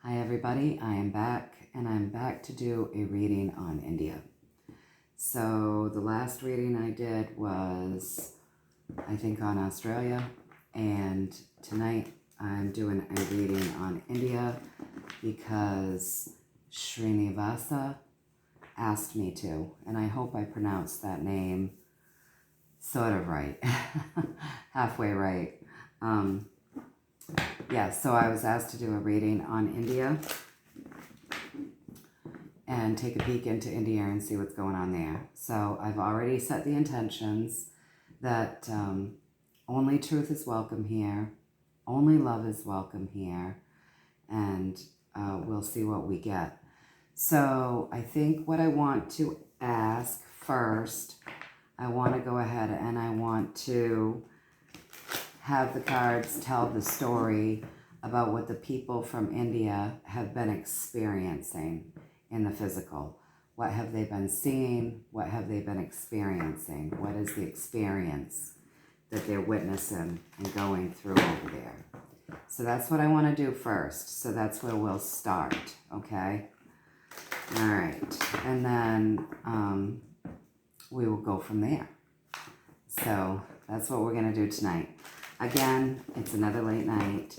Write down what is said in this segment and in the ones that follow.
Hi everybody, I am back and I'm back to do a reading on India. So the last reading I did was, I think, on Australia, and tonight I'm doing a reading on India because Srinivasa asked me to, and I hope I pronounced that name sort of right, halfway right. Yeah, so I was asked to do a reading on India and take a peek into India and see what's going on there. So I've already set the intentions that only truth is welcome here, only love is welcome here, and we'll see what we get. So I think what I want to ask first, I want to go ahead and I want to have the cards tell the story about what the people from India have been experiencing in the physical. What have they been seeing? What have they been experiencing? What is the experience that they're witnessing and going through over there? So that's what I want to do first. So that's where we'll start, okay? All right. And then we will go from there. So that's what we're going to do tonight. Again, it's another late night.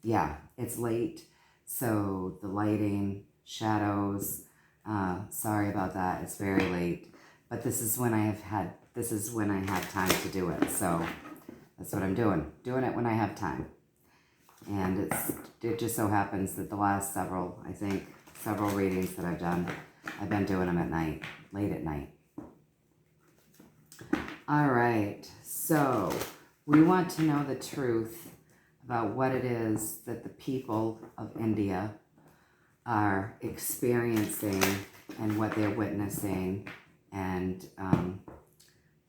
Yeah, it's late. So the lighting, shadows, sorry about that. It's very late. But this is when I have time to do it. So that's what I'm doing. Doing it when I have time. And it just so happens that the last several readings that I've done, I've been doing them at night, late at night. All right, so we want to know the truth about what it is that the people of India are experiencing and what they're witnessing, and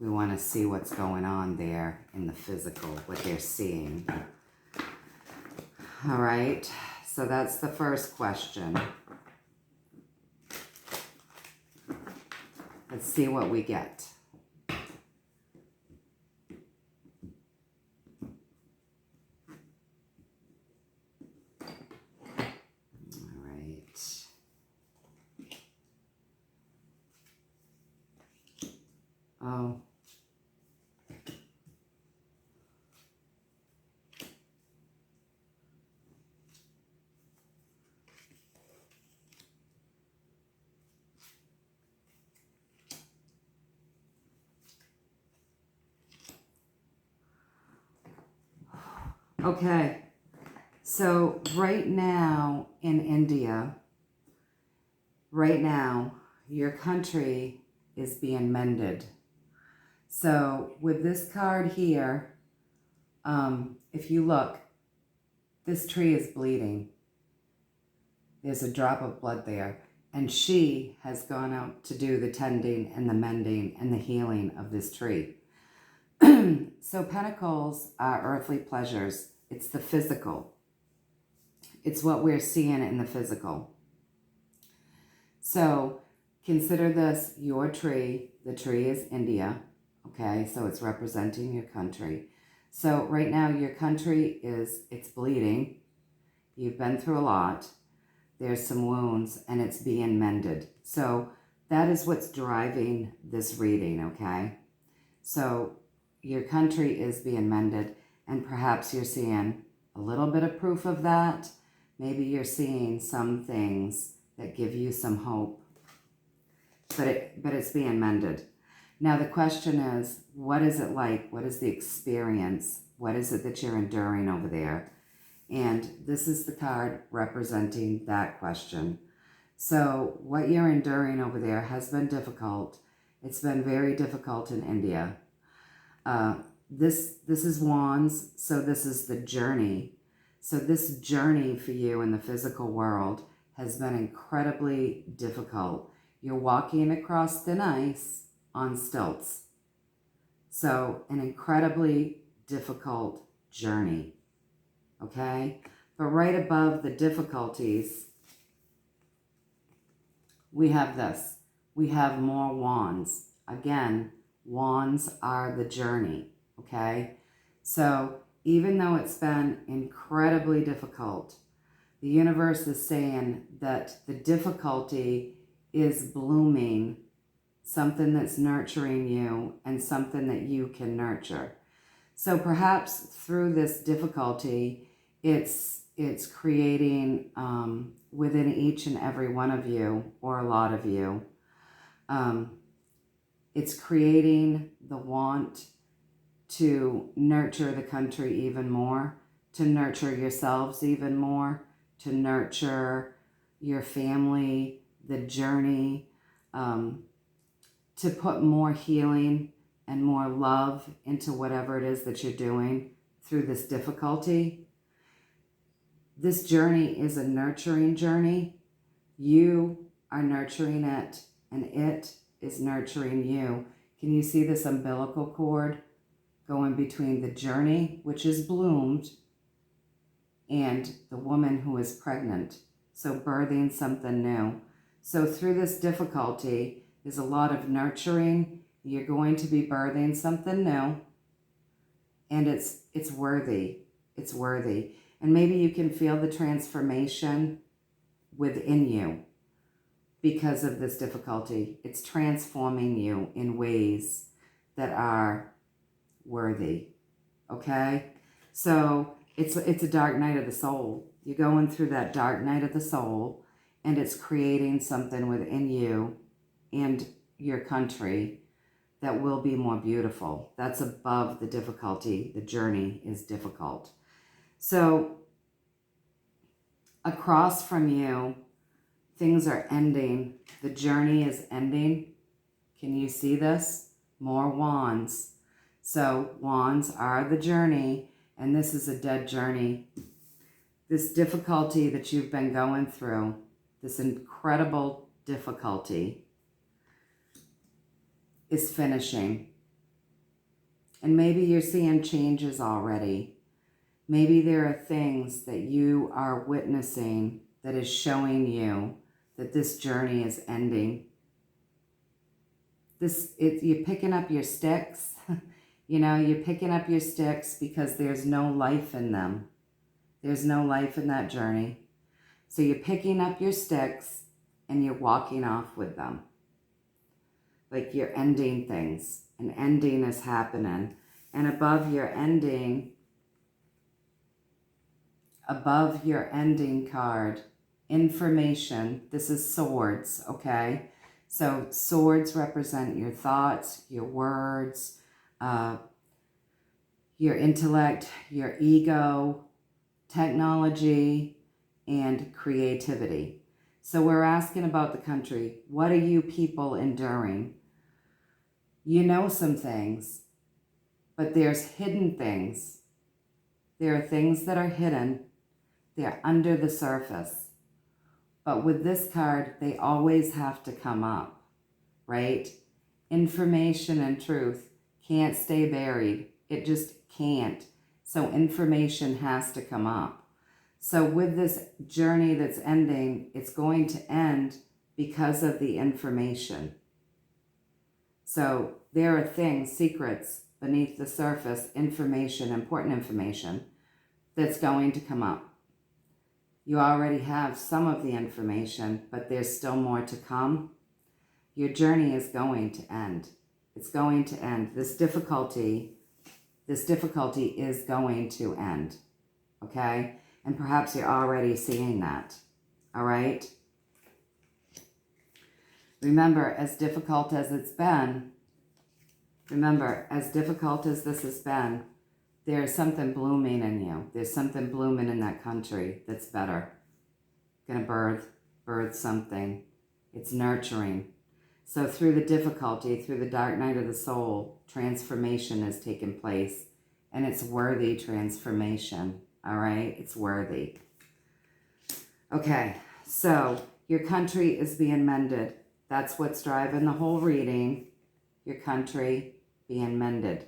we want to see what's going on there in the physical, what they're seeing. All right, so that's the first question. Let's see what we get. Oh. Okay. So right now in India, your country is being mended. So with this card here, if you look, this tree is bleeding. There's a drop of blood there. And she has gone out to do the tending and the mending and the healing of this tree. So pentacles are earthly pleasures. It's the physical. It's what we're seeing in the physical. So consider this your tree. The tree is India. Okay, so it's representing your country. So right now your country it's bleeding. You've been through a lot. There's some wounds and it's being mended. So that is what's driving this reading, okay? So your country is being mended, and perhaps you're seeing a little bit of proof of that. Maybe you're seeing some things that give you some hope, but it's being mended. Now the question is, what is it like? What is the experience? What is it that you're enduring over there? And this is the card representing that question. So what you're enduring over there has been difficult. It's been very difficult in India. This is Wands, so this is the journey. So this journey for you in the physical world has been incredibly difficult. You're walking across thin ice on stilts. So an incredibly difficult journey, okay? But right above the difficulties, we have this. We have more wands. Again, wands are the journey, okay? So even though it's been incredibly difficult, the universe is saying that the difficulty is blooming something that's nurturing you and something that you can nurture. So perhaps through this difficulty, it's creating within each and every one of you, or a lot of you, it's creating the want to nurture the country even more, to nurture yourselves even more, to nurture your family, the journey, to put more healing and more love into whatever it is that you're doing through this difficulty. This journey is a nurturing journey. You are nurturing it, and it is nurturing you. Can you see this umbilical cord going between the journey, which is bloomed, and the woman who is pregnant? So birthing something new. So through this difficulty is a lot of nurturing. You're going to be birthing something new, and it's worthy. It's worthy. And maybe you can feel the transformation within you because of this difficulty. It's transforming you in ways that are worthy. Okay? So it's a dark night of the soul. You're going through that dark night of the soul, and it's creating something within you and your country that will be more beautiful. That's above the difficulty. The journey is difficult. So across from you, things are ending. The journey is ending. Can you see this? More wands. So wands are the journey, and this is a dead journey. This difficulty that you've been going through, this incredible difficulty, is finishing. And maybe you're seeing changes already. Maybe there are things that you are witnessing that is showing you that this journey is ending. You're picking up your sticks. You're picking up your sticks because there's no life in them. There's no life in that journey. So you're picking up your sticks and you're walking off with them. Like you're ending things. An ending is happening. And above your ending card, information. This is swords, okay? So swords represent your thoughts, your words, your intellect, your ego, technology, and creativity. So we're asking about the country. What are you people enduring? You know some things, but there's hidden things. There are things that are hidden. They're under the surface. But with this card, they always have to come up, right? Information and truth can't stay buried. It just can't. So information has to come up. So with this journey that's ending, it's going to end because of the information. So there are things, secrets beneath the surface, information, important information that's going to come up. You already have some of the information, but there's still more to come. Your journey is going to end. It's going to end. This difficulty is going to end. Okay? And perhaps you're already seeing that. All right? Remember, as difficult as this has been, there's something blooming in you. There's something blooming in that country that's better. Gonna birth something. It's nurturing. So through the difficulty, through the dark night of the soul, transformation has taken place. And it's worthy transformation. All right? It's worthy. Okay, so your country is being mended. That's what's driving the whole reading. Your country being mended.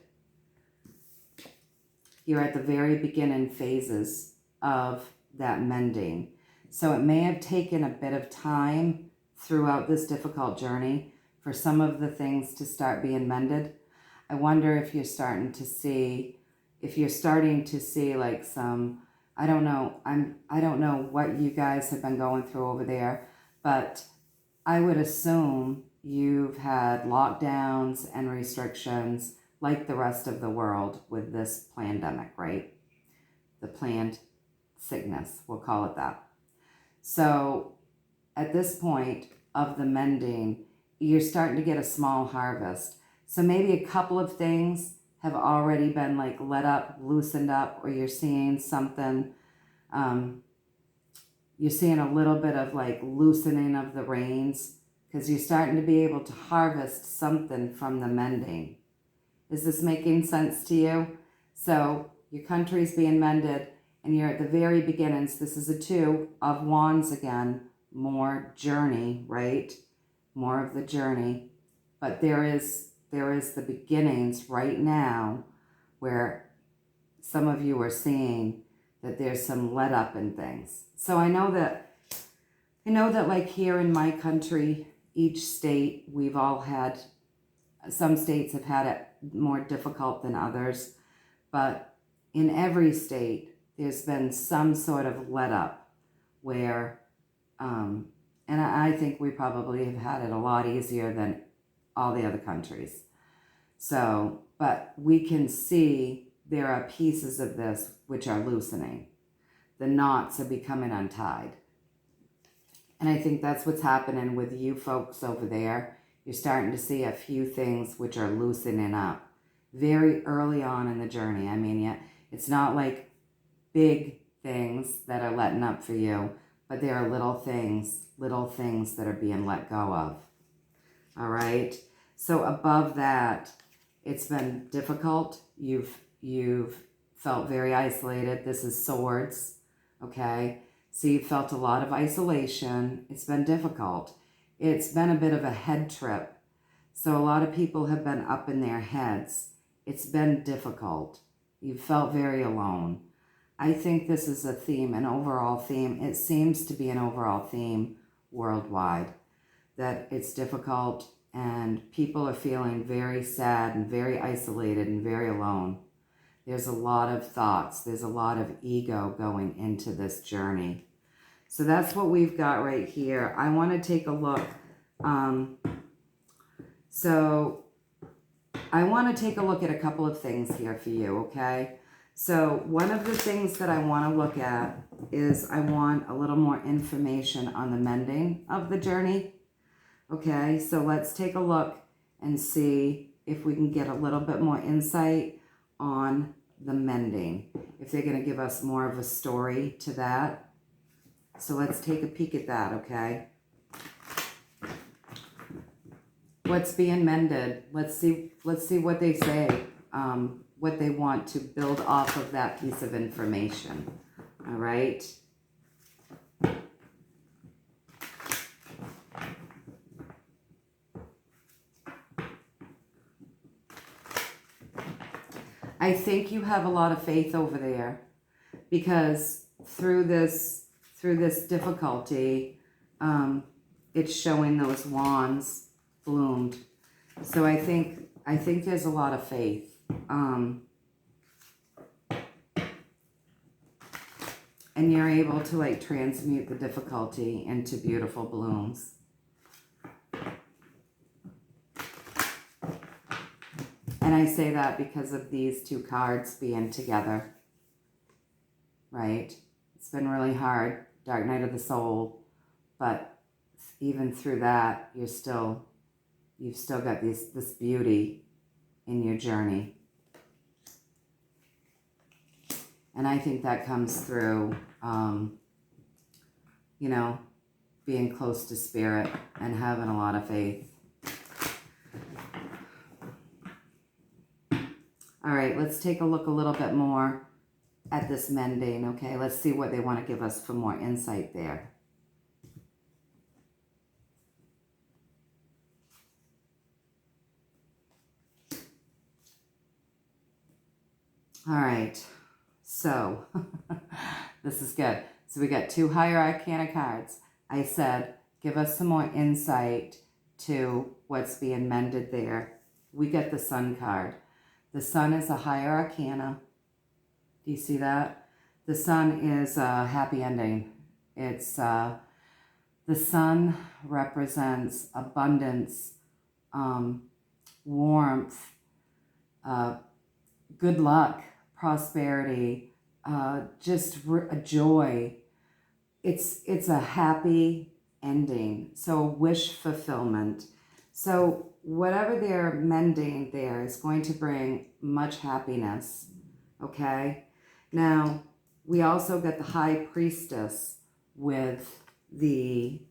You're at the very beginning phases of that mending. So it may have taken a bit of time throughout this difficult journey for some of the things to start being mended. I wonder if you're starting to see if you're starting to see like some, I don't know what you guys have been going through over there, but I would assume you've had lockdowns and restrictions like the rest of the world with this pandemic, right? The planned sickness, we'll call it that. So at this point of the mending, you're starting to get a small harvest. So maybe a couple of things have already been like let up, loosened up, or you're seeing something, you're seeing a little bit of like loosening of the reins because you're starting to be able to harvest something from the mending. Is this making sense to you? So your country's being mended and you're at the very beginnings. This is a 2 of Wands again, more journey, right? More of the journey. But there is the beginnings right now where some of you are seeing that there's some let up in things. So I know that like here in my country, each state, we've all had, some states have had it more difficult than others, but in every state, there's been some sort of let up where, and I think we probably have had it a lot easier than all the other countries. So, but we can see there are pieces of this which are loosening. The knots are becoming untied. And I think that's what's happening with you folks over there. You're starting to see a few things which are loosening up very early on in the journey. I mean, it's not like big things that are letting up for you, but there are little things that are being let go of. All right. So above that, it's been difficult. You've felt very isolated. This is swords. Okay. So you felt a lot of isolation. It's been difficult. It's been a bit of a head trip. So a lot of people have been up in their heads. It's been difficult. You felt very alone. I think this is a theme, an overall theme. It seems to be an overall theme worldwide, that it's difficult and people are feeling very sad and very isolated and very alone. There's a lot of thoughts. There's a lot of ego going into this journey. So that's what we've got right here. I want to take a look. So I want to take a look at a couple of things here for you, okay? So one of the things that I want to look at is I want a little more information on the mending of the journey. Okay, so let's take a look and see if we can get a little bit more insight on the mending, if they're going to give us more of a story to that. So let's take a peek at that, okay? What's being mended? Let's see what they say, what they want to build off of that piece of information. All right. I think you have a lot of faith over there because through this difficulty, it's showing those wands bloomed. So I think there's a lot of faith. And you're able to like transmute the difficulty into beautiful blooms. And I say that because of these 2 cards being together, right? It's been really hard, Dark Night of the Soul, but even through that, you've still got this beauty in your journey. And I think that comes through, being close to spirit and having a lot of faith. All right, let's take a look a little bit more at this mending, okay? Let's see what they want to give us for more insight there. All right, so this is good. So we got 2 higher arcana cards. I said, give us some more insight to what's being mended there. We get the Sun card. The Sun is a higher arcana. Do you see that? The sun is a happy ending. It's the sun represents abundance, warmth, good luck, prosperity, just a joy. It's a happy ending. So wish fulfillment. So whatever they're mending there is going to bring much happiness. Okay. Now we also get the High Priestess with the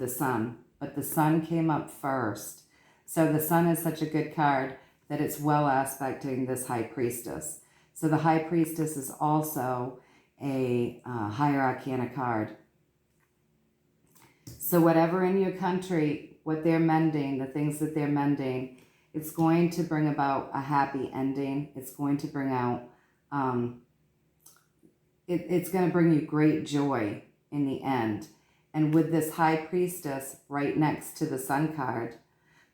sun, but the sun came up first. So the sun is such a good card that it's well aspecting this High Priestess. So the High Priestess is also a higher arcana card. So whatever in your country, what they're mending, the things that they're mending, it's going to bring about a happy ending. It's going to bring out, it's going to bring you great joy in the end. And with this High Priestess right next to the Sun card,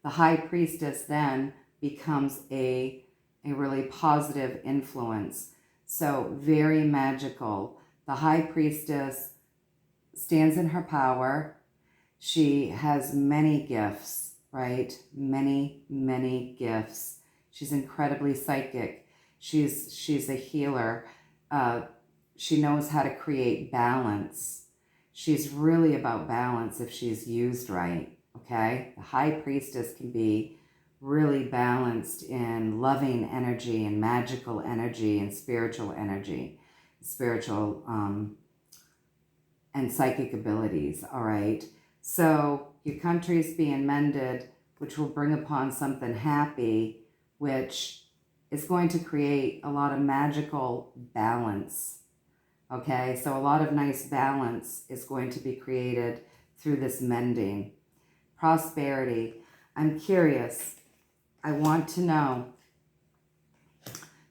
the High Priestess then becomes a really positive influence. So very magical. The High Priestess stands in her power. She has many gifts, right? Many, many gifts. She's incredibly psychic. She's a healer. She knows how to create balance. She's really about balance if she's used right, okay? The High Priestess can be really balanced in loving energy and magical energy and spiritual energy, spiritual and psychic abilities, all right? So your country's being mended, which will bring upon something happy, which is going to create a lot of magical balance, okay? So a lot of nice balance is going to be created through this mending. Prosperity. I'm curious. I want to know,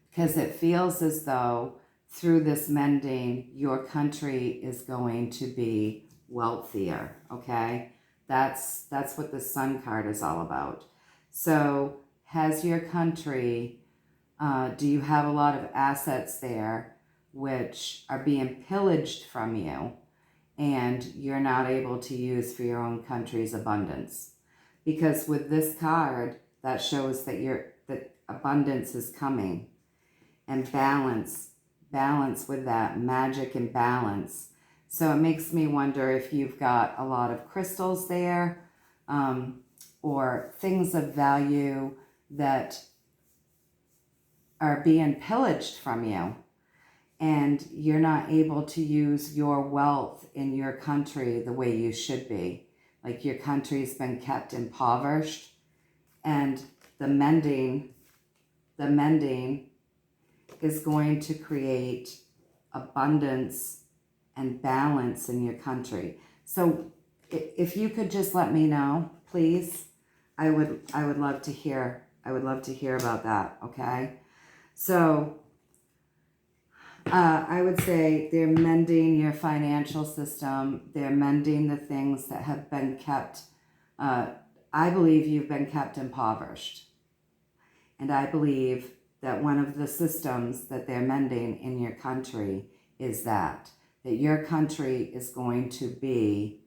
because it feels as though through this mending, your country is going to be wealthier, okay? That's what the Sun card is all about. So has your country, do you have a lot of assets there which are being pillaged from you and you're not able to use for your own country's abundance? Because with this card, that shows that abundance is coming, and balance with that, magic and balance. So it makes me wonder if you've got a lot of crystals there, or things of value that are being pillaged from you, and you're not able to use your wealth in your country the way you should be. Like your country's been kept impoverished, and the mending is going to create abundance and balance in your country. So if you could just let me know, please, I would love to hear. I would love to hear about that, okay? So I would say they're mending your financial system. They're mending the things that have been kept. I believe you've been kept impoverished. And I believe that one of the systems that they're mending in your country is that your country is going to be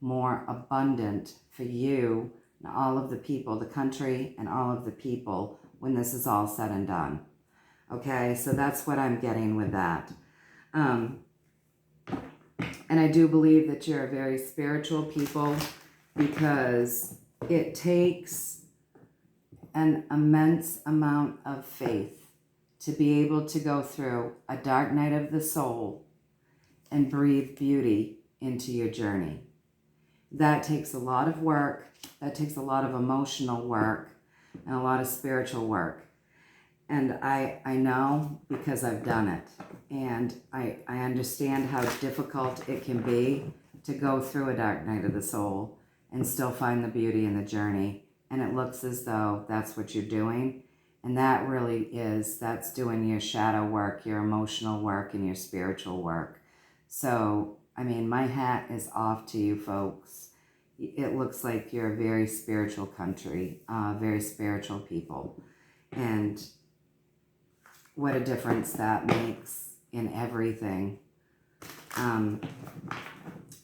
more abundant for you and all of the people, the country and all of the people, when this is all said and done. Okay, so that's what I'm getting with that. And I do believe that you're a very spiritual people, because it takes an immense amount of faith to be able to go through a dark night of the soul and breathe beauty into your journey. That takes a lot of work. That takes a lot of emotional work and a lot of spiritual work. And I know, because I've done it. And I understand how difficult it can be to go through a dark night of the soul and still find the beauty in the journey. And it looks as though that's what you're doing. And that really is, that's doing your shadow work, your emotional work, and your spiritual work. So, I mean, my hat is off to you folks. It looks like you're a very spiritual country, very spiritual people. And what a difference that makes in everything.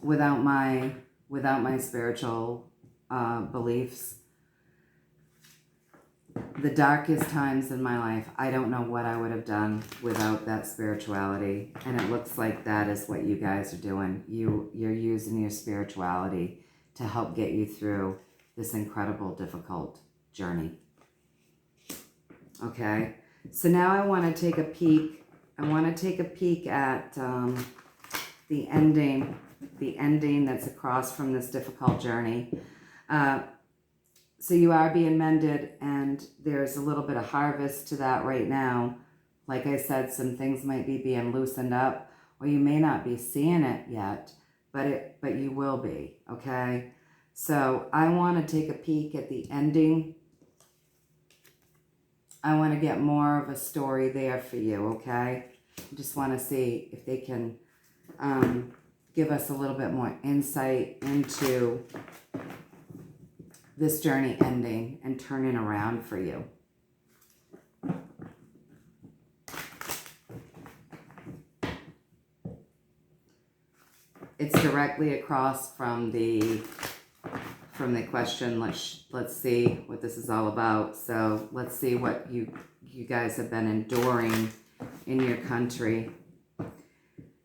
Without my spiritual beliefs, the darkest times in my life, I don't know what I would have done without that spirituality. And it looks like that is what you guys are doing. You're using your spirituality to help get you through this incredible, difficult journey. Okay, so now I want to take a peek. I want to take a peek at the ending that's across from this difficult journey. So you are being mended, and there's a little bit of harvest to that right now. Like I said, some things might be being loosened up, or you may not be seeing it yet, but you will be, okay? So I want to take a peek at the ending. I want to get more of a story there for you, okay? I just want to see if they can give us a little bit more insight into this journey ending and turning around for you. It's directly across from the question. Let's see what this is all about. So let's see what you guys have been enduring in your country.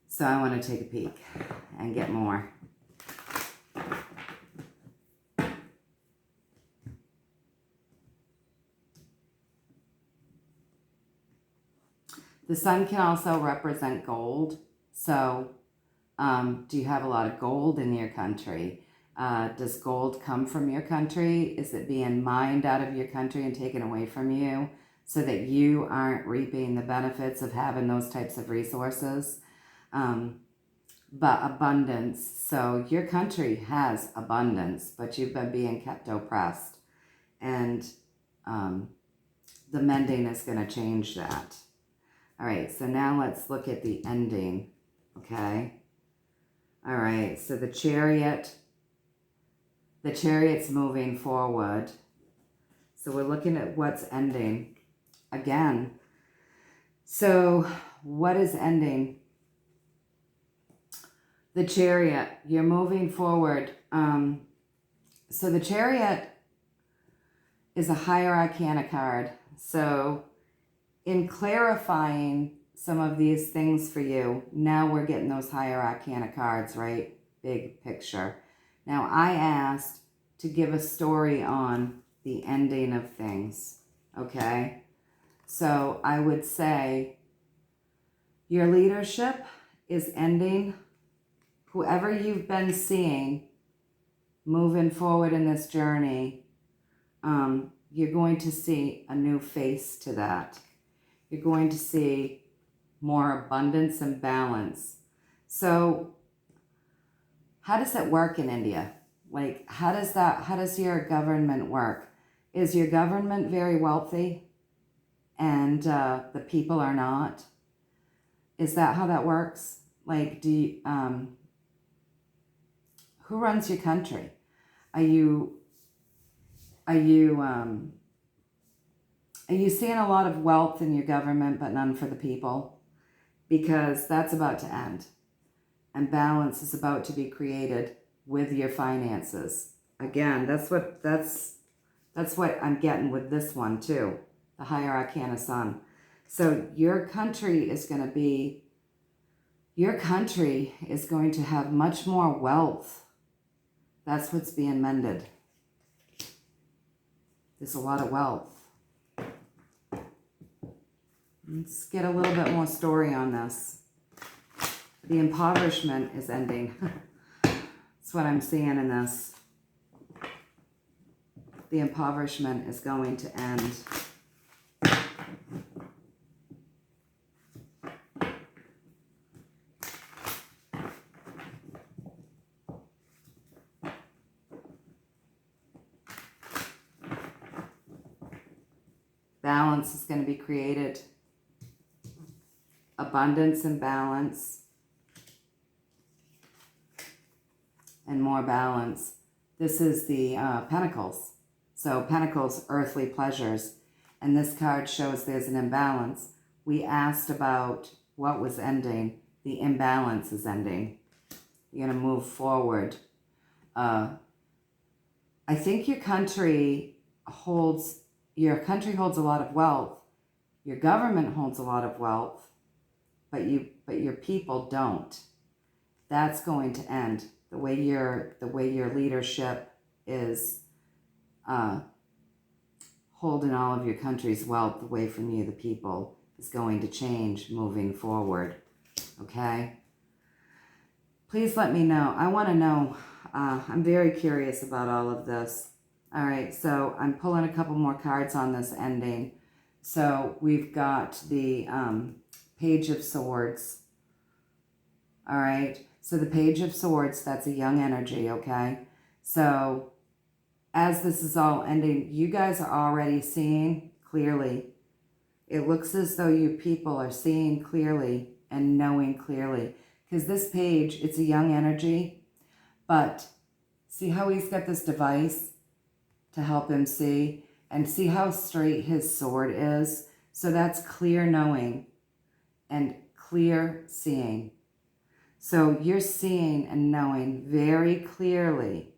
So I want to take a peek and get more. The sun can also represent gold. So do you have a lot of gold in your country? Does gold come from your country? Is it being mined out of your country and taken away from you so that you aren't reaping the benefits of having those types of resources? But abundance. So your country has abundance, but you've been being kept oppressed. And the mending is going to change that. All right, so now let's look at the ending, okay? All right, so the chariot's moving forward. So we're looking at what's ending again. So what is ending? The chariot, you're moving forward. So the chariot is a higher arcana card. So in clarifying some of these things for you, now we're getting those higher arcana cards, right? Big picture. Now I asked to give a story on the ending of things, okay? So I would say your leadership is ending. Whoever you've been seeing moving forward in this journey, you're going to see a new face to that. You're going to see more abundance and balance. So how does it work in India? Like, how does your government work? Is your government very wealthy and the people are not? Is that how that works? Like, who runs your country? Are you seeing a lot of wealth in your government but none for the people? Because that's about to end. And balance is about to be created with your finances. Again, that's what I'm getting with this one too. The higher arcana sun. So your country is going to have much more wealth. That's what's being mended. There's a lot of wealth. Let's get a little bit more story on this. The impoverishment is ending. That's what I'm seeing in this. The impoverishment is going to end. Balance is going to be created. Abundance and balance. And more balance. This is the Pentacles. So Pentacles, earthly pleasures. And this card shows there's an imbalance. We asked about what was ending. The imbalance is ending. You're going to move forward. I think your country holds a lot of wealth. Your government holds a lot of wealth, but your people don't. That's going to end. The way your leadership is holding all of your country's wealth away from you, the people, is going to change moving forward. Okay? Please let me know. I want to know. I'm very curious about all of this. All right, so I'm pulling a couple more cards on this ending. So we've got the Page of Swords. All right, so the Page of Swords, that's a young energy, okay? So as this is all ending, you guys are already seeing clearly. It looks as though you people are seeing clearly and knowing clearly. Because this page, it's a young energy, but see how he's got this device to help him see? And see how straight his sword is? So that's clear knowing and clear seeing. So you're seeing and knowing very clearly.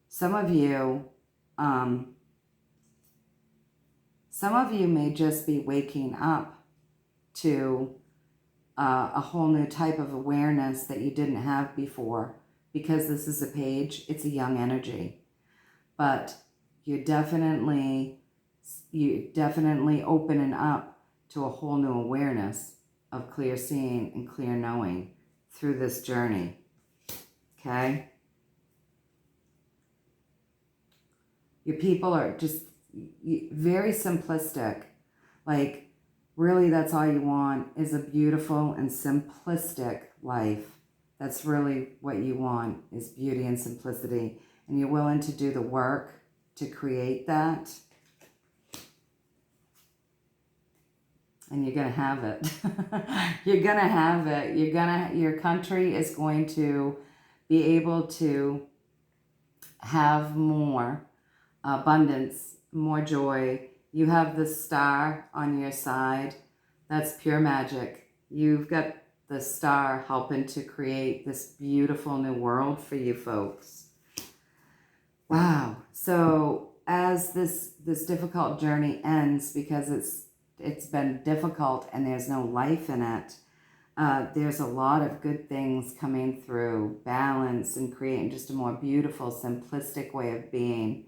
Some of you may just be waking up to a whole new type of awareness that you didn't have before, because this is a page, it's a young energy. But you're definitely opening up to a whole new awareness of clear seeing and clear knowing through this journey. Okay? Your people are just very simplistic. Like, really, that's all you want is a beautiful and simplistic life. That's really what you want, is beauty and simplicity. And you're willing to do the work to create that. And you're going to have it. You're going to have it. Your country is going to be able to have more abundance, more joy. You have the star on your side. That's pure magic. You've got the star helping to create this beautiful new world for you folks. Wow. So as this difficult journey ends, because it's been difficult and there's no life in it, there's a lot of good things coming through, balance and creating just a more beautiful, simplistic way of being.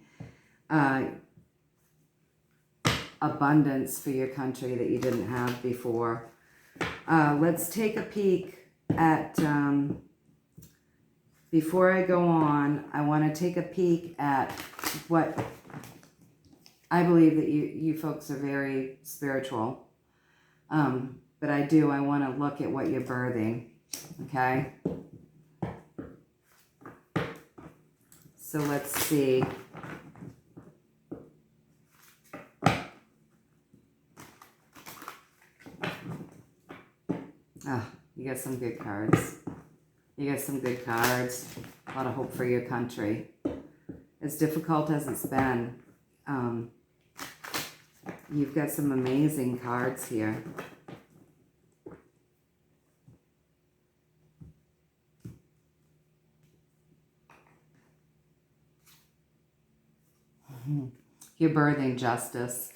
Abundance for your country that you didn't have before. Let's take a peek at, before I go on, I want to take a peek at what I believe that you folks are very spiritual. But I want to look at what you're birthing, okay? So let's see. Oh, you got some good cards. You got some good cards. A lot of hope for your country. As difficult as it's been, you've got some amazing cards here. You're birthing justice.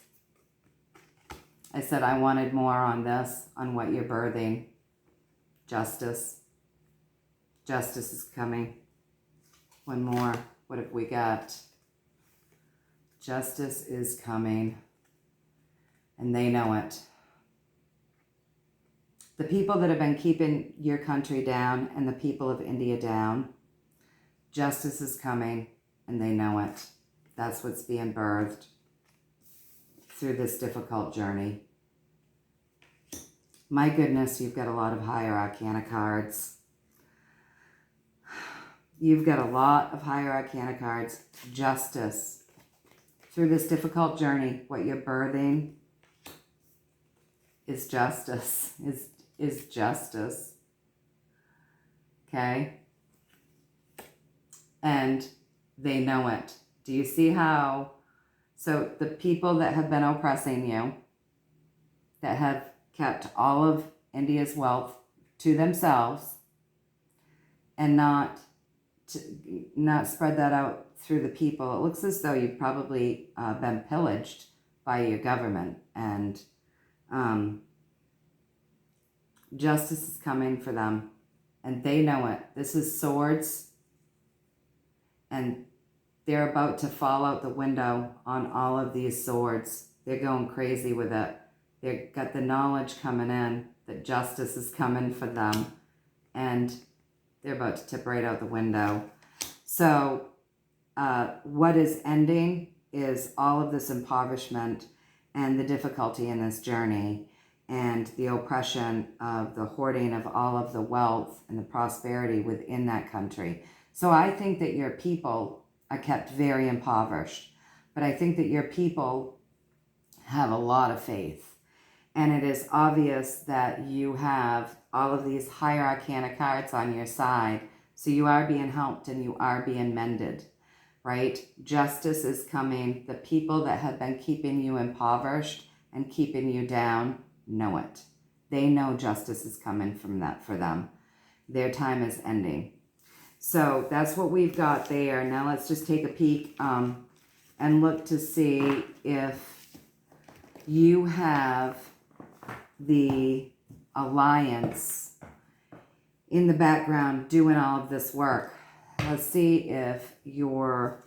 I said I wanted more on this, on what you're birthing. Justice. Justice is coming. One more. What have we got? Justice is coming. And they know it. The people that have been keeping your country down and the people of India down, justice is coming and they know it. That's what's being birthed through this difficult journey. My goodness, you've got a lot of higher arcana cards. You've got a lot of higher arcana cards. Justice. Through this difficult journey, what you're birthing is justice. Is justice. Okay? And they know it. Do you see how? So the people that have been oppressing you, that have kept all of India's wealth to themselves and not spread that out through the people. It looks as though you've probably been pillaged by your government, and justice is coming for them, and they know it. This is swords, and they're about to fall out the window on all of these swords. They're going crazy with it. They've got the knowledge coming in that justice is coming for them, and they're about to tip right out the window. So what is ending is all of this impoverishment and the difficulty in this journey and the oppression of the hoarding of all of the wealth and the prosperity within that country. So I think that your people are kept very impoverished, but I think that your people have a lot of faith. And it is obvious that you have all of these higher arcana cards on your side. So you are being helped and you are being mended, right? Justice is coming. The people that have been keeping you impoverished and keeping you down know it. They know justice is coming from that for them. Their time is ending. So that's what we've got there. Now let's just take a peek and look to see if you have the Alliance in the background doing all of this work. Let's see if your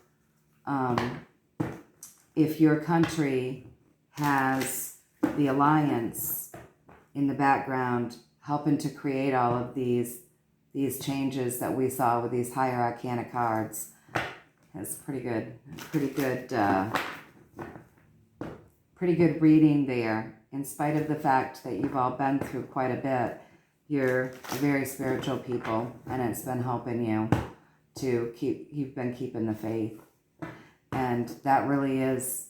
country has the Alliance in the background helping to create all of these changes that we saw with these higher arcana cards. That's pretty good reading there. In spite of the fact that you've all been through quite a bit, you're a very spiritual people, and it's been helping you to you've been keeping the faith. And that really is,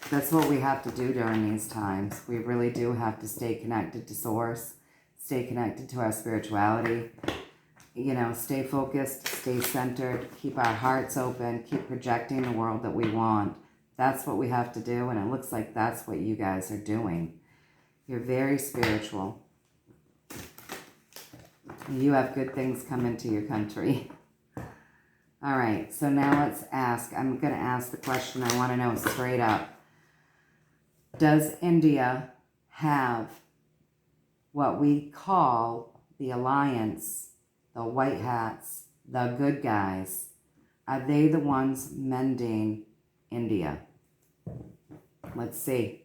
that's what we have to do during these times. We really do have to stay connected to Source, stay connected to our spirituality, stay focused, stay centered, keep our hearts open, keep projecting the world that we want. That's what we have to do, and it looks like that's what you guys are doing. You're very spiritual. You have good things coming to your country. All right, so now let's ask. I'm going to ask the question I want to know straight up. Does India have what we call the Alliance, the white hats, the good guys? Are they the ones mending India? Let's see.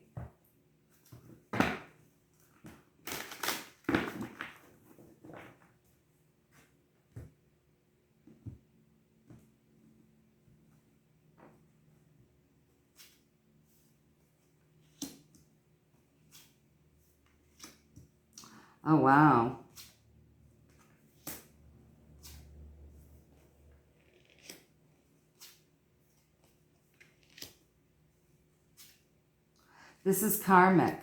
Oh, wow. This is karmic.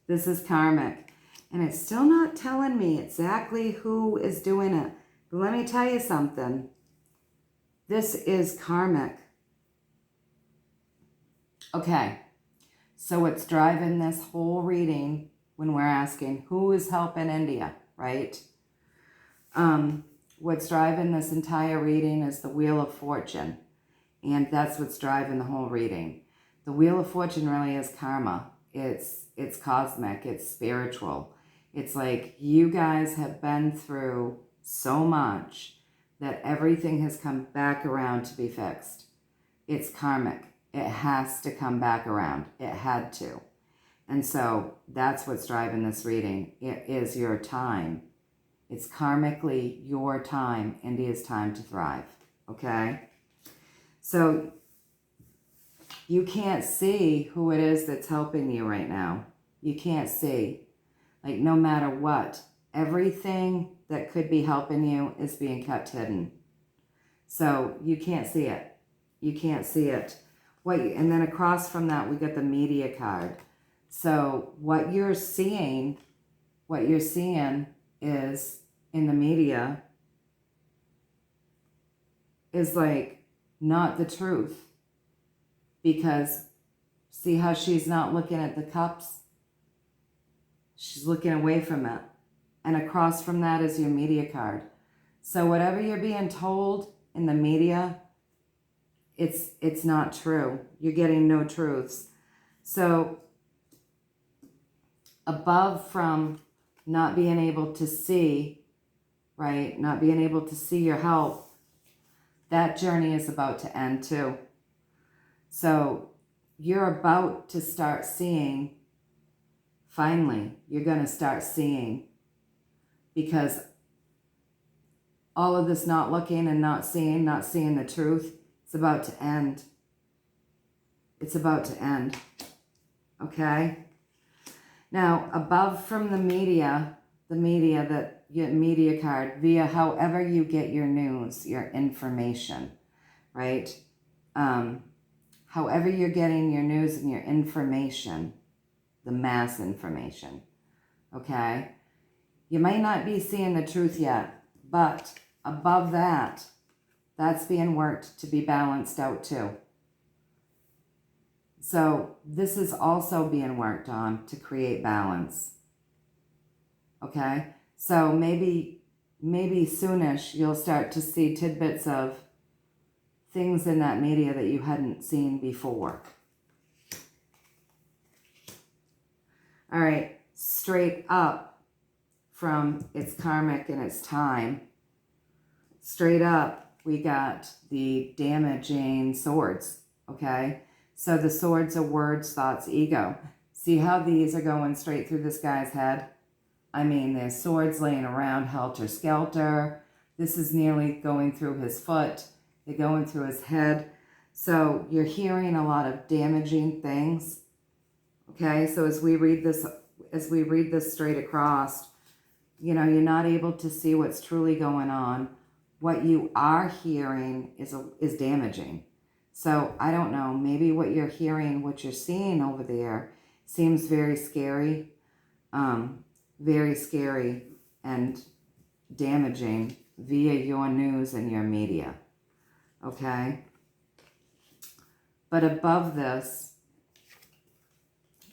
This is karmic. And it's still not telling me exactly who is doing it. But let me tell you something. This is karmic. Okay. So what's driving this whole reading when we're asking who is helping India, right? What's driving this entire reading is the Wheel of Fortune. And that's what's driving the whole reading. The Wheel of Fortune really is karma. It's cosmic. It's spiritual. It's like you guys have been through so much that everything has come back around to be fixed. It's karmic. It has to come back around. It had to. And so that's what's driving this reading. It is your time. It's karmically your time, India's time to thrive. Okay? So you can't see who it is that's helping you right now. You can't see. Like, no matter what, everything that could be helping you is being kept hidden. So you can't see it. You can't see it. And then across from that, we get the media card. So what you're seeing is in the media is like not the truth. Because see how she's not looking at the cups? She's looking away from it. And across from that is your media card. So whatever you're being told in the media, it's not true. You're getting no truths. So above from not being able to see, right? Not being able to see your help, that journey is about to end too. So you're about to start seeing, finally, you're going to start seeing, because all of this not looking and not seeing the truth, it's about to end. It's about to end. Okay? Now, above from the media that your media card, via however you get your news, your information, right? However you're getting your news and your information, the mass information, okay? You may not be seeing the truth yet, but above that, that's being worked to be balanced out too. So this is also being worked on to create balance. Okay? So maybe soonish you'll start to see tidbits of things in that media that you hadn't seen before. All right, straight up from its karmic and its time, straight up, we got the damaging swords, okay? So the swords are words, thoughts, ego. See how these are going straight through this guy's head? I mean, there's swords laying around helter-skelter. This is nearly going through his foot. They're going through his head. So you're hearing a lot of damaging things. Okay, so as we read this straight across, you know, you're not able to see what's truly going on. What you are hearing is damaging. So I don't know, maybe what you're hearing, what you're seeing over there seems very scary and damaging via your news and your media. Okay? But above this,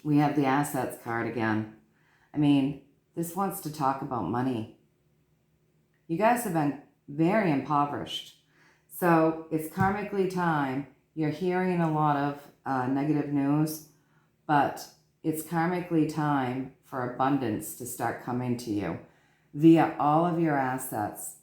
we have the assets card again. I mean, this wants to talk about money. You guys have been very impoverished. So it's karmically time. You're hearing a lot of negative news, but it's karmically time for abundance to start coming to you via all of your assets.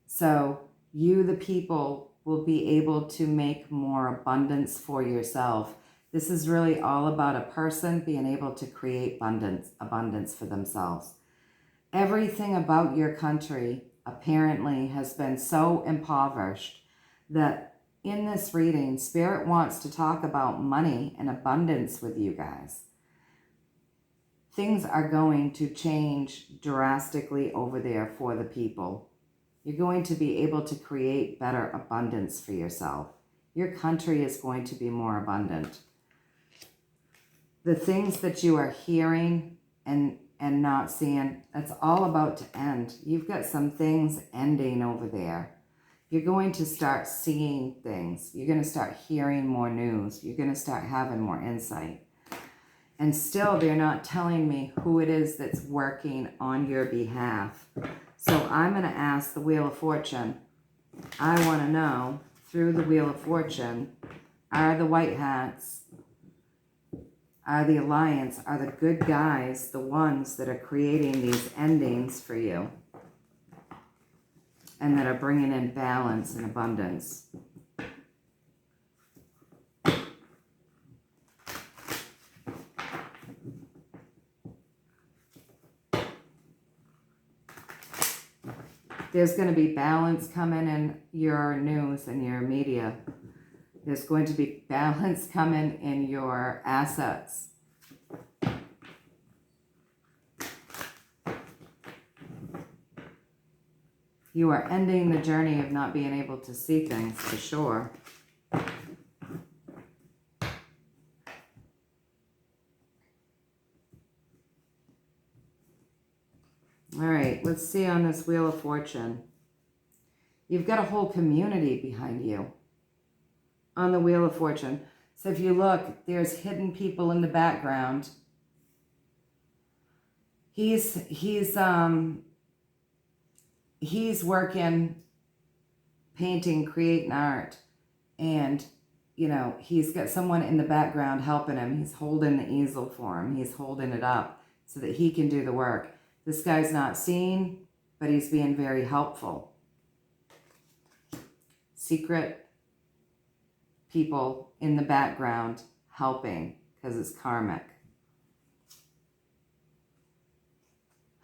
So you, the people, will be able to make more abundance for yourself. This is really all about a person being able to create abundance for themselves. Everything about your country apparently has been so impoverished that in this reading, Spirit wants to talk about money and abundance with you guys. Things are going to change drastically over there for the people. You're going to be able to create better abundance for yourself. Your country is going to be more abundant. The things that you are hearing and not seeing, that's all about to end. You've got some things ending over there. You're going to start seeing things. You're going to start hearing more news. You're going to start having more insight. And still, they're not telling me who it is that's working on your behalf. So I'm going to ask the Wheel of Fortune. I want to know, through the Wheel of Fortune, are the white hats, are the alliance, are the good guys the ones that are creating these endings for you and that are bringing in balance and abundance? There's going to be balance coming in your news and your media. There's going to be balance coming in your assets. You are ending the journey of not being able to see things, for sure. All right, let's see on this Wheel of Fortune. You've got a whole community behind you on the Wheel of Fortune. So if you look, there's hidden people in the background. he's working, painting, creating art, and he's got someone in the background helping him. He's holding the easel for him. He's holding it up so that he can do the work. This guy's not seen, but he's being very helpful. Secret people in the background helping, because it's karmic.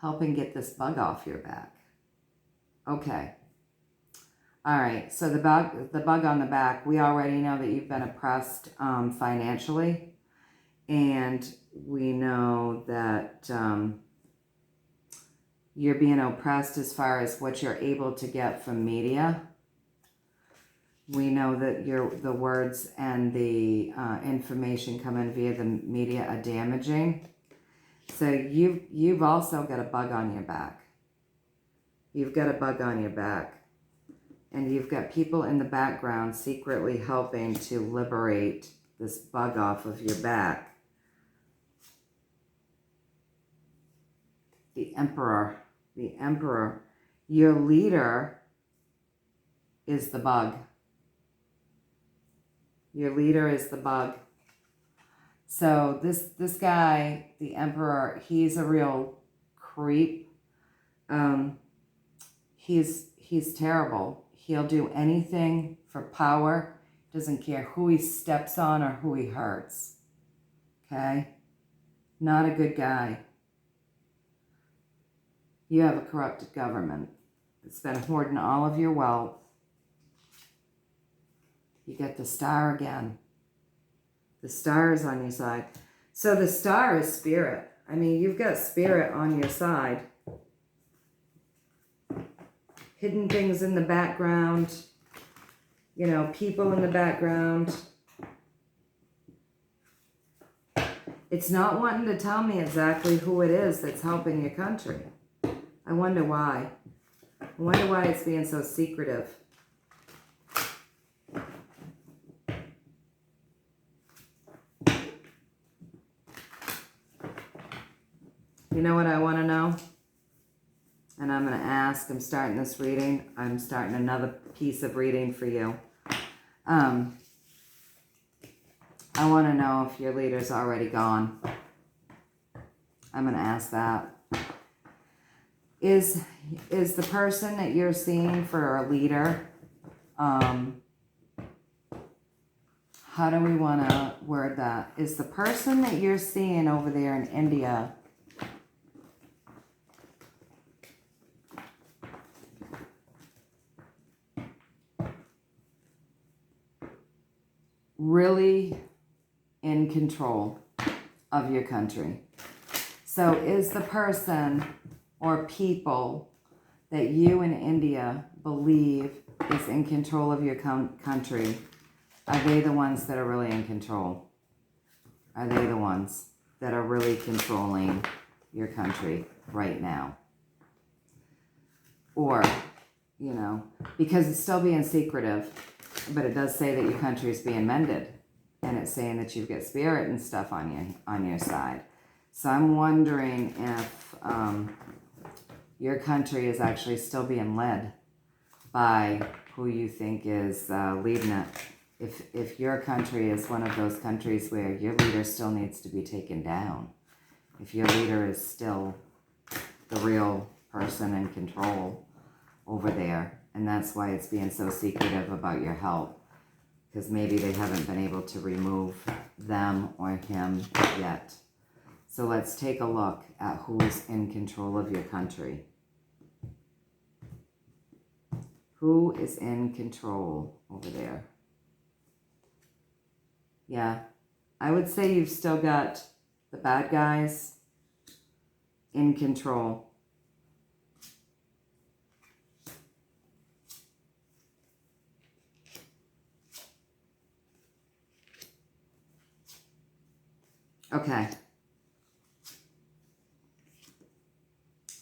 Helping get this bug off your back. Okay. All right, so the bug on the back, we already know that you've been oppressed financially, and we know that you're being oppressed as far as what you're able to get from media. We know that the words and the information coming via the media are damaging. So you've also got a bug on your back. You've got a bug on your back. And you've got people in the background secretly helping to liberate this bug off of your back. The Emperor. The Emperor. Your leader is the bug. Your leader is the bug. So this guy, the Emperor, he's a real creep. He's terrible. He'll do anything for power. Doesn't care who he steps on or who he hurts. Okay? Not a good guy. You have a corrupted government. It's been hoarding all of your wealth. You get the Star again. The Star is on your side. So the Star is spirit. I mean, you've got spirit on your side. Hidden things in the background. People in the background. It's not wanting to tell me exactly who it is that's helping your country. I wonder why. I wonder why it's being so secretive. You know what I want to know? And I'm going to ask, I'm starting this reading. I'm starting another piece of reading for you. I want to know if your leader's already gone. I'm going to ask that. Is the person that you're seeing for a leader, how do we want to word that? Is the person that you're seeing over there in India really in control of your country? So is the person or people that you in India believe is in control of your country, are they the ones that are really in control? Are they the ones that are really controlling your country right now? Or, because it's still being secretive, but it does say that your country is being mended, and it's saying that you've got spirit and stuff on your side. So I'm wondering if your country is actually still being led by who you think is leading it. If your country is one of those countries where your leader still needs to be taken down, if your leader is still the real person in control over there, and that's why it's being so secretive about your help, because maybe they haven't been able to remove them or him yet. So let's take a look at who's in control of your country. Who is in control over there? Yeah, I would say you've still got the bad guys in control. Okay.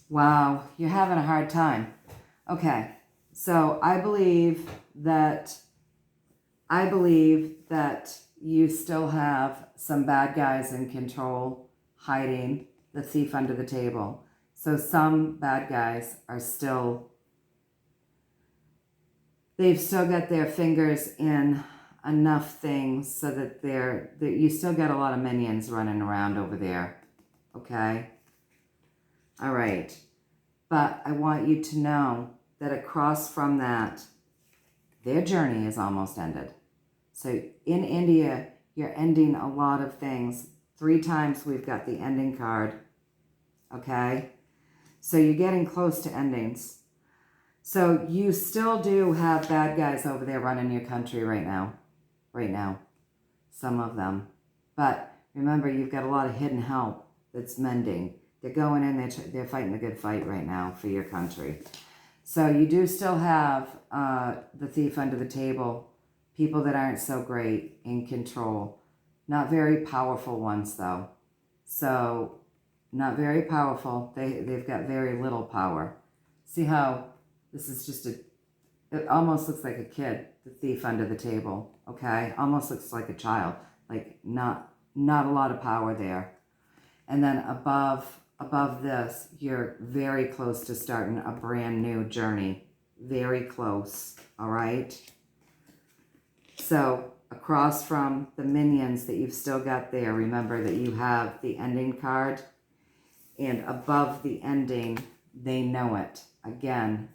Wow, you're having a hard time. Okay, so I believe that you still have some bad guys in control, hiding, the thief under the table. So some bad guys are still, they've still got their fingers in enough things so that you still got a lot of minions running around over there. Okay? All right. But I want you to know that across from that, their journey is almost ended. So in India, you're ending a lot of things. 3 times we've got the ending card. Okay? So you're getting close to endings. So you still do have bad guys over there running your country right now. Right now. Some of them. But remember, you've got a lot of hidden help that's mending. They're going in, they're fighting the good fight right now for your country. So you do still have the thief under the table, people that aren't so great in control. Not very powerful ones, though. So, not very powerful. They've got very little power. See how this is just it almost looks like a kid, the thief under the table, okay? Almost looks like a child. Like, not a lot of power there. And then above this, you're very close to starting a brand new journey. Very close, all right? So across from the minions that you've still got there, remember that you have the ending card. And above the ending, they know it. Again,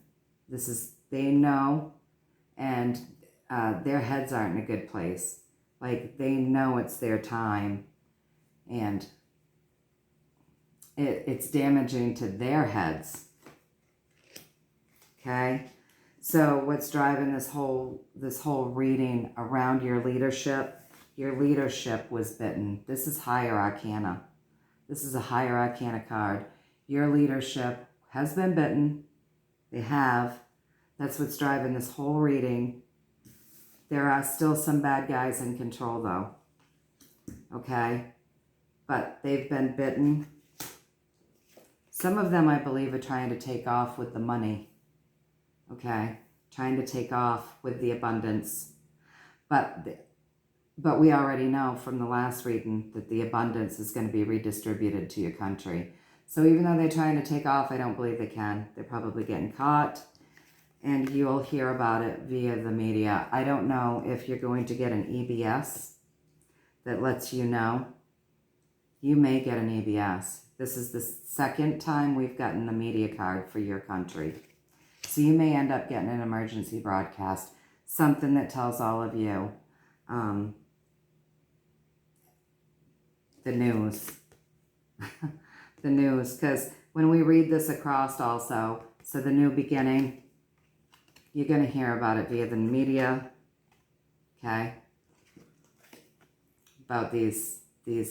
they know, and their heads aren't in a good place. Like, they know it's their time. And it's damaging to their heads. Okay? So what's driving this whole reading around your leadership? Your leadership was bitten. This is higher arcana. This is a higher arcana card. Your leadership has been bitten. They have. That's what's driving this whole reading. There are still some bad guys in control, though. Okay? But they've been bitten. Some of them, I believe, are trying to take off with the money. Okay? Trying to take off with the abundance. But we already know from the last reading that the abundance is going to be redistributed to your country. So even though they're trying to take off, I don't believe they can. They're probably getting caught. And you'll hear about it via the media. I don't know if you're going to get an EBS that lets you know. You may get an EBS. This is the second time we've gotten the media card for your country. So you may end up getting an emergency broadcast, something that tells all of you the news. The news, because when we read this across also, so the new beginning, you're going to hear about it via the media, okay? About these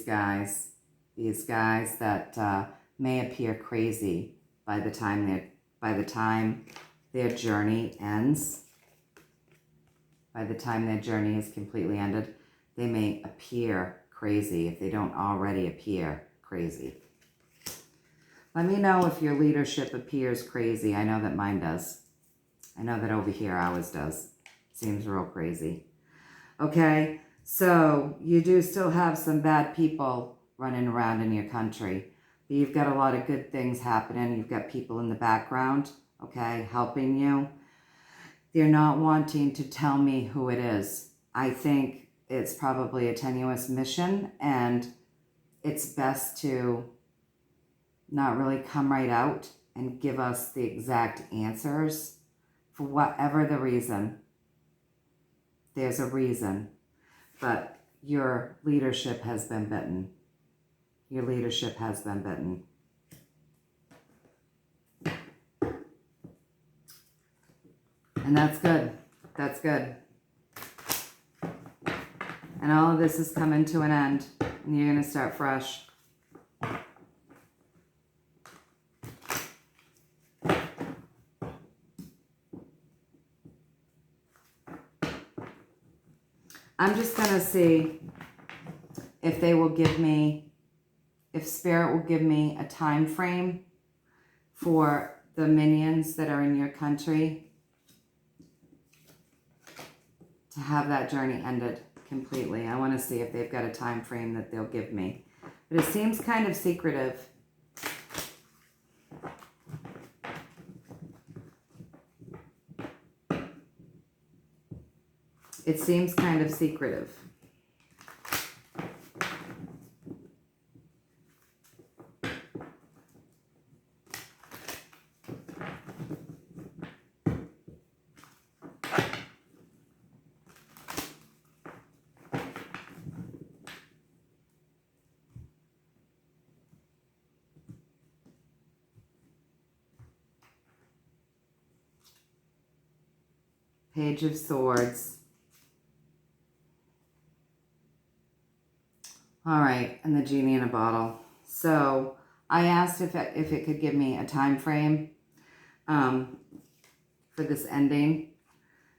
guys that may appear crazy by the time their journey ends. By the time their journey is completely ended, they may appear crazy if they don't already appear crazy. Let me know if your leadership appears crazy. I know that mine does. I know that over here ours does. Seems real crazy. Okay, so you do still have some bad people running around in your country. But you've got a lot of good things happening. You've got people in the background, okay, helping you. They're not wanting to tell me who it is. I think it's probably a tenuous mission, and it's best to not really come right out and give us the exact answers for whatever the reason. There's a reason, but your leadership has been bitten. Your leadership has been bitten. And that's good. That's good. And all of this is coming to an end, and you're going to start fresh. I'm just going to see if they will give me, if Spirit will give me a time frame for the minions that are in your country to have that journey ended completely. I want to see if they've got a time frame that they'll give me. But it seems kind of secretive. it seems kind of secretive. Page of Swords. All right, and the Genie in a Bottle. So I asked if it could give me a time frame for this ending.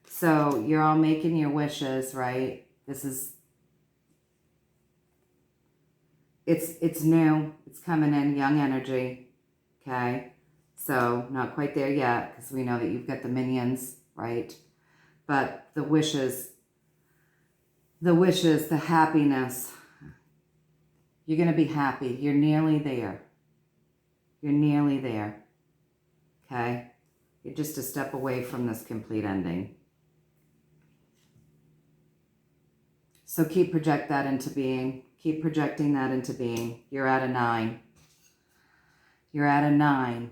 So you're all making your wishes, right? This is, it's new. It's coming in, young energy, okay? So not quite there yet because we know that you've got the minions, right? But the wishes, the happiness, you're going to be happy. You're nearly there. You're nearly there. Okay? You're just a step away from this complete ending. So keep project that into being. Keep projecting that into being. You're at a 9. You're at a 9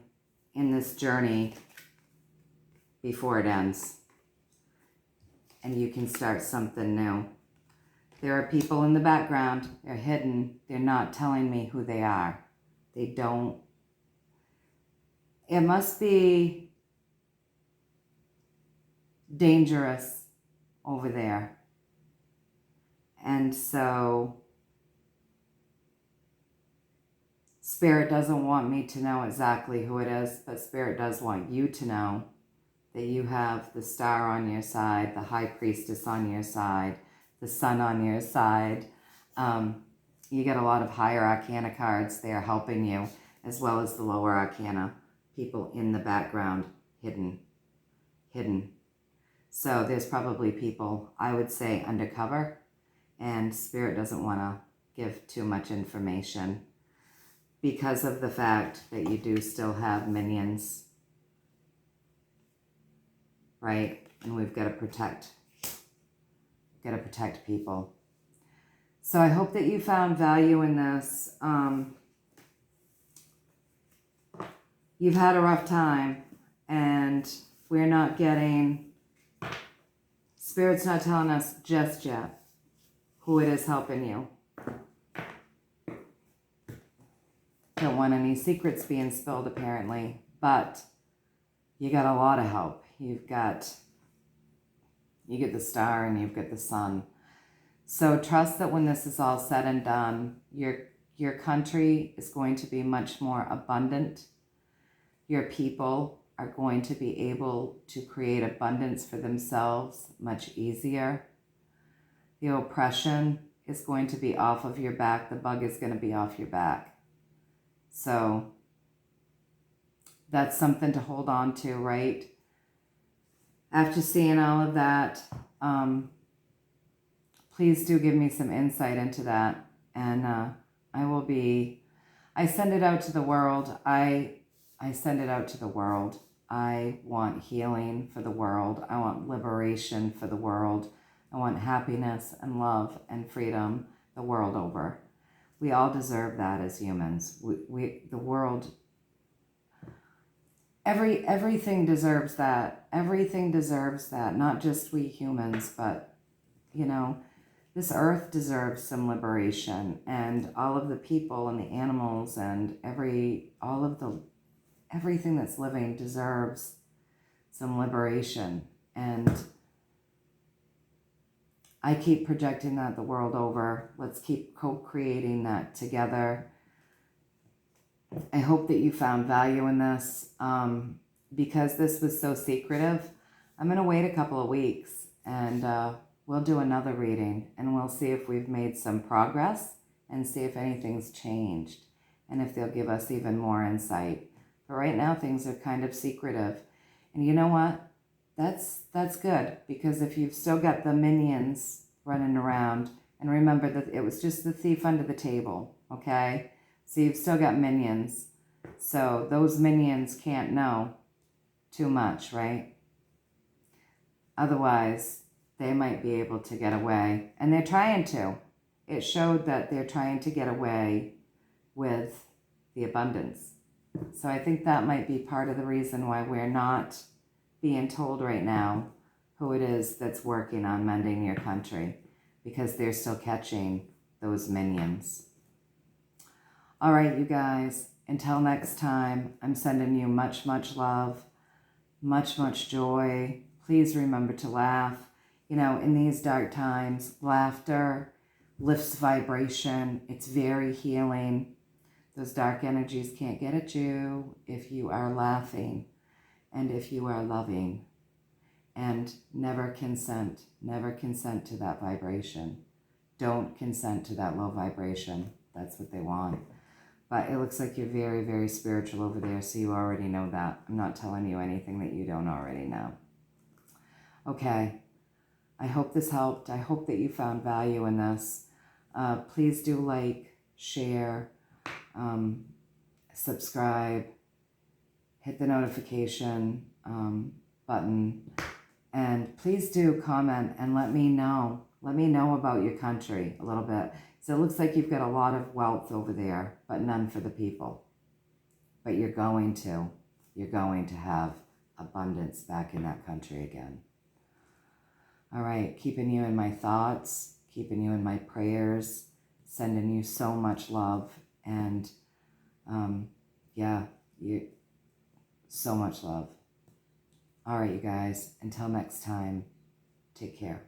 in this journey before it ends. And you can start something new. There are people in the background. They're hidden. They're not telling me who they are. They don't. It must be dangerous over there. And so Spirit doesn't want me to know exactly who it is, but Spirit does want you to know that you have the Star on your side, the High Priestess on your side, the Sun on your side. You get a lot of higher arcana cards. They are helping you, as well as the lower arcana. People in the background, hidden. So there's probably people, I would say, undercover, and Spirit doesn't want to give too much information because of the fact that you do still have minions, right? And we've got to protect people. So I hope that you found value in this. You've had a rough time, and we're not getting, Spirit's not telling us just yet who it is helping you. Don't want any secrets being spilled, apparently, but you got a lot of help. You get the Star and you've got the Sun. So trust that when this is all said and done, your country is going to be much more abundant. Your people are going to be able to create abundance for themselves much easier. The oppression is going to be off of your back. The bug is going to be off your back. So that's something to hold on to, right? After seeing all of that, please do give me some insight into that. And I send it out to the world. I send it out to the world. I want healing for the world. I want liberation for the world. I want happiness and love and freedom the world over. We all deserve that as humans. The world, everything deserves that. Everything deserves that. Not just we humans, but, this earth deserves some liberation, and all of the people and the animals and everything that's living deserves some liberation. And I keep projecting that the world over. Let's keep co-creating that together. I hope that you found value in this. Because this was so secretive, I'm going to wait a couple of weeks and we'll do another reading and we'll see if we've made some progress and see if anything's changed and if they'll give us even more insight. But right now things are kind of secretive. And you know what? That's good, because if you've still got the minions running around, and remember that it was just the thief under the table, okay? So you've still got minions. So those minions can't know too much, right? Otherwise, they might be able to get away. And they're trying to. It showed that they're trying to get away with the abundance. So I think that might be part of the reason why we're not being told right now who it is that's working on mending your country, because they're still catching those minions. All right, you guys, until next time, I'm sending you much, much love, much, much joy. Please remember to laugh. You know, in these dark times, laughter lifts vibration. It's very healing. Those dark energies can't get at you if you are laughing and if you are loving. And never consent to that vibration. Don't consent to that low vibration. That's what they want. But it looks like you're very, very spiritual over there, so you already know that. I'm not telling you anything that you don't already know. Okay, I hope this helped. I hope that you found value in this. Please do like, share, subscribe, hit the notification button, and please do comment and let me know. Let me know about your country a little bit. So it looks like you've got a lot of wealth over there, but none for the people. But you're going to have abundance back in that country again. All right, keeping you in my thoughts, keeping you in my prayers, sending you so much love, and so much love. All right, you guys, until next time, take care.